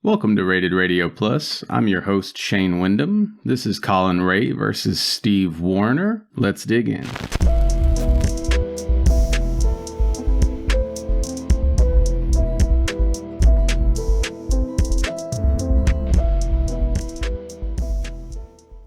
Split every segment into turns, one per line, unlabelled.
Welcome to Rated Radio Plus. I'm your host, Shane Wyndham. This is Collin Raye versus Steve Wariner. Let's dig in.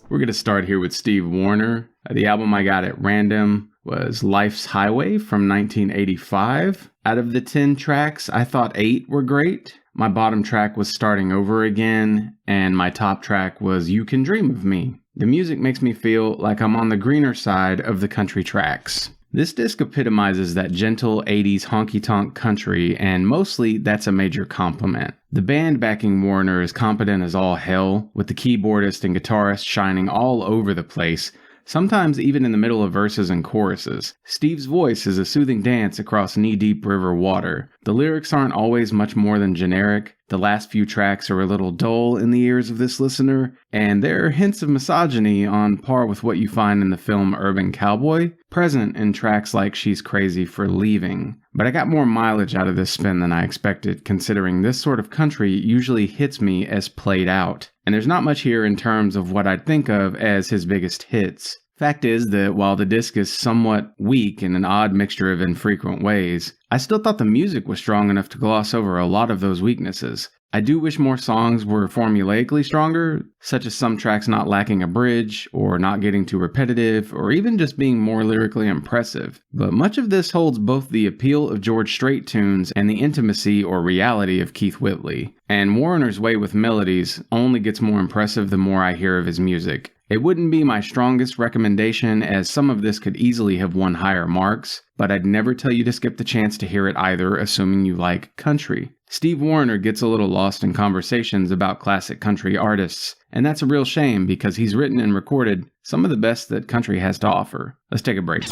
We're going to start here with Steve Wariner. The album I got at random was Life's Highway from 1985. Out of the 10 tracks, I thought 8 were great. My bottom track was Starting Over Again, and my top track was You Can Dream of Me. The music makes me feel like I'm on the greener side of the country tracks. This disc epitomizes that gentle 80s honky-tonk country, and mostly that's a major compliment. The band backing Wariner is competent as all hell, with the keyboardist and guitarist shining all over the place, sometimes even in the middle of verses and choruses. Steve's voice is a soothing dance across knee-deep river water. The lyrics aren't always much more than generic. The last few tracks are a little dull in the ears of this listener, and there are hints of misogyny on par with what you find in the film Urban Cowboy, present in tracks like She's Crazy for Leaving. But I got more mileage out of this spin than I expected, considering this sort of country usually hits me as played out. And there's not much here in terms of what I'd think of as his biggest hits. Fact is that while the disc is somewhat weak in an odd mixture of infrequent ways, I still thought the music was strong enough to gloss over a lot of those weaknesses. I do wish more songs were formulaically stronger, such as some tracks not lacking a bridge, or not getting too repetitive, or even just being more lyrically impressive. But much of this holds both the appeal of George Strait tunes and the intimacy or reality of Keith Whitley. And Wariner's way with melodies only gets more impressive the more I hear of his music. It wouldn't be my strongest recommendation, as some of this could easily have won higher marks, but I'd never tell you to skip the chance to hear it either, assuming you like country. Steve Wariner gets a little lost in conversations about classic country artists, and that's a real shame because he's written and recorded some of the best that country has to offer. Let's take a break.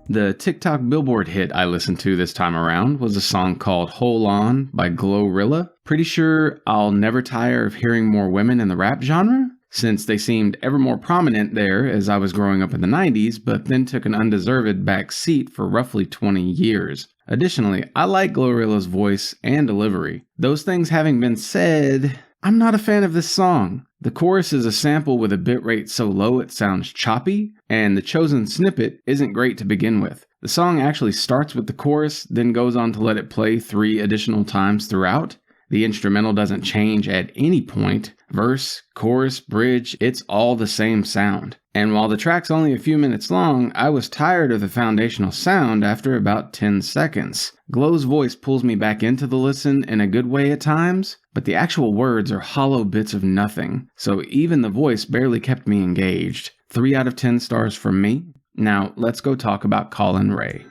The TikTok Billboard hit I listened to this time around was a song called Hold On by Glorilla. Pretty sure I'll never tire of hearing more women in the rap genre, since they seemed ever more prominent there as I was growing up in the 90s, but then took an undeserved back seat for roughly 20 years. Additionally, I like Glorilla's voice and delivery. Those things having been said, I'm not a fan of this song. The chorus is a sample with a bitrate so low it sounds choppy, and the chosen snippet isn't great to begin with. The song actually starts with the chorus, then goes on to let it play 3 additional times throughout. The instrumental doesn't change at any point. Verse, chorus, bridge, it's all the same sound. And while the track's only a few minutes long, I was tired of the foundational sound after about 10 seconds. Glow's voice pulls me back into the listen in a good way at times, but the actual words are hollow bits of nothing, so even the voice barely kept me engaged. 3 out of 10 stars from me. Now, let's go talk about Collin Raye.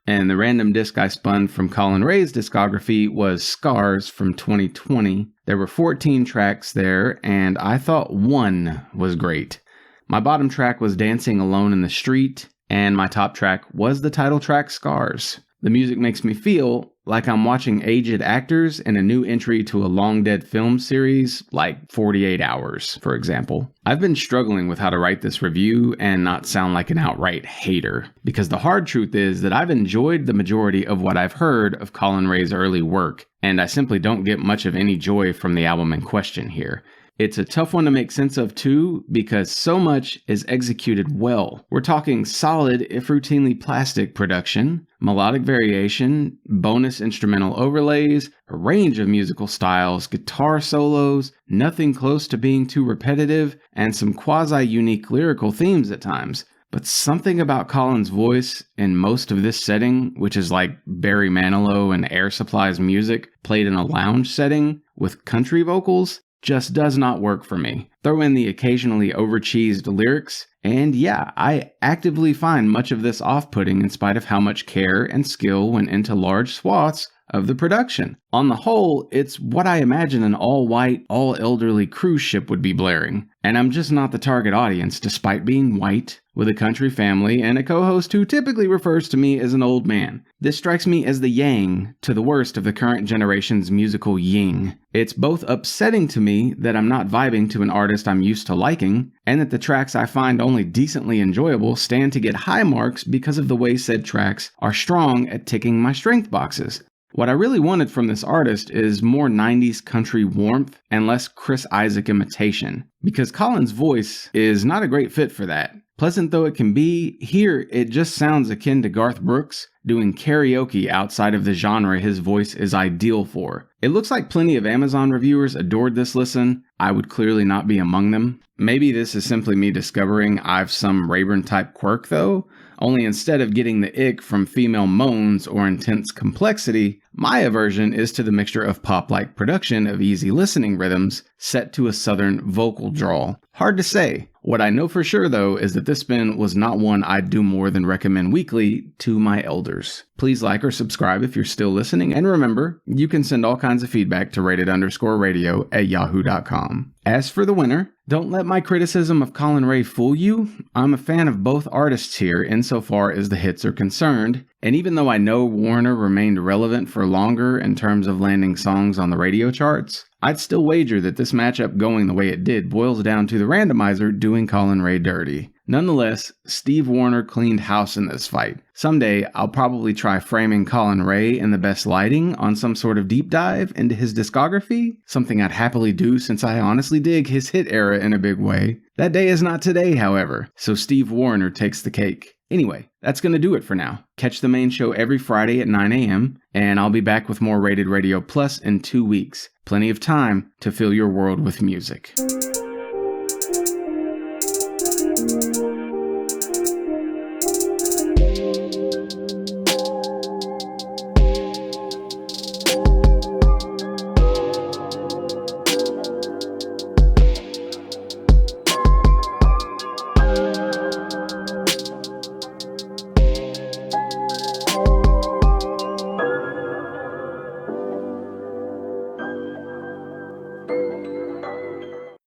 And the random disc I spun from Collin Raye's discography was Scars from 2020. There were 14 tracks there, and I thought 1 was great. My bottom track was Dancing Alone in the Street, and my top track was the title track Scars. The music makes me feel like I'm watching aged actors in a new entry to a long-dead film series, like 48 Hours, for example. I've been struggling with how to write this review and not sound like an outright hater, because the hard truth is that I've enjoyed the majority of what I've heard of Collin Raye's early work, and I simply don't get much of any joy from the album in question here. It's a tough one to make sense of too, because so much is executed well. We're talking solid, if routinely plastic production, melodic variation, bonus instrumental overlays, a range of musical styles, guitar solos, nothing close to being too repetitive, and some quasi-unique lyrical themes at times. But something about Collin's voice in most of this setting, which is like Barry Manilow and Air Supply's music played in a lounge setting with country vocals, just does not work for me. Throw in the occasionally overcheesed lyrics, and yeah, I actively find much of this off-putting in spite of how much care and skill went into large swaths of the production. On the whole, it's what I imagine an all-white, all-elderly cruise ship would be blaring. And I'm just not the target audience, despite being white, with a country family, and a co-host who typically refers to me as an old man. This strikes me as the yang to the worst of the current generation's musical ying. It's both upsetting to me that I'm not vibing to an artist I'm used to liking, and that the tracks I find only decently enjoyable stand to get high marks because of the way said tracks are strong at ticking my strength boxes. What I really wanted from this artist is more 90s country warmth and less Chris Isaak imitation, because Collin's voice is not a great fit for that. Pleasant though it can be, here it just sounds akin to Garth Brooks doing karaoke outside of the genre his voice is ideal for. It looks like plenty of Amazon reviewers adored this listen. I would clearly not be among them. Maybe this is simply me discovering I've some Rayburn type quirk though, only instead of getting the ick from female moans or intense complexity, my aversion is to the mixture of pop-like production of easy listening rhythms set to a southern vocal drawl. Hard to say. What I know for sure though is that this spin was not one I'd do more than recommend weekly to my elders. Please like or subscribe if you're still listening, and remember, you can send all kinds of feedback to rated_radio@yahoo.com. As for the winner, don't let my criticism of Collin Raye fool you. I'm a fan of both artists here insofar as the hits are concerned, and even though I know Wariner remained relevant for longer in terms of landing songs on the radio charts, I'd still wager that this matchup going the way it did boils down to the randomizer doing Collin Raye dirty. Nonetheless, Steve Wariner cleaned house in this fight. Someday, I'll probably try framing Collin Raye in the best lighting on some sort of deep dive into his discography, something I'd happily do since I honestly dig his hit era in a big way. That day is not today, however, so Steve Wariner takes the cake. Anyway, that's going to do it for now. Catch the main show every Friday at 9 a.m., and I'll be back with more Rated Radio Plus in 2 weeks. Plenty of time to fill your world with music.